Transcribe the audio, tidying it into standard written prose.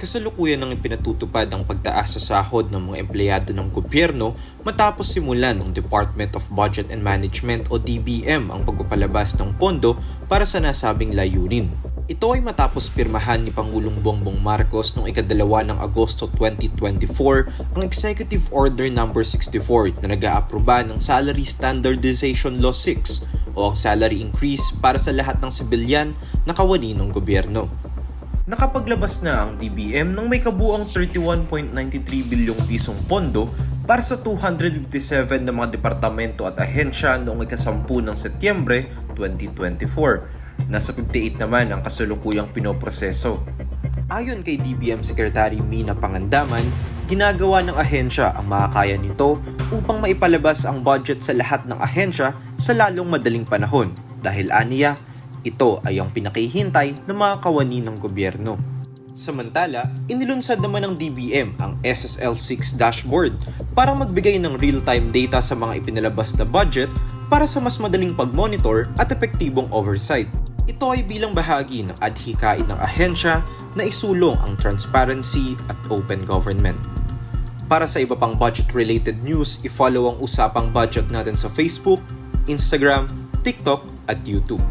Kasalukuyan nang ipinatutupad ang pagtaas sa sahod ng mga empleyado ng gobyerno matapos simulan ng Department of Budget and Management o DBM ang pagpapalabas ng pondo para sa nasabing layunin. Ito ay matapos pirmahan ni Pangulong Bongbong Marcos noong ika-2 ng Agosto 2024 ang Executive Order No. 64 na nag-aaproba ng Salary Standardization Law 6 o ang salary increase para sa lahat ng sibilyan na kawani ng gobyerno. Nakapaglabas na ang DBM ng may kabuang 31.93 bilyong pisong pondo para sa 257 na mga departamento at ahensya noong ika-10 ng Setyembre 2024. Nasa 58 naman ang kasalukuyang pinoproseso. Ayon kay DBM Secretary Mina Pangandaman, ginagawa ng ahensya ang makakaya nito upang maipalabas ang budget sa lahat ng ahensya sa lalong madaling panahon dahil aniya, ito ay ang pinakihintay ng mga kawani ng gobyerno. Samantala, inilunsad naman ng DBM ang SSL6 dashboard para magbigay ng real-time data sa mga ipinalabas na budget para sa mas madaling pag-monitor at epektibong oversight. Ito ay bilang bahagi ng adhikain ng ahensya na isulong ang transparency at open government. Para sa iba pang budget-related news, i-follow ang Usapang Budget natin sa Facebook, Instagram, TikTok at YouTube.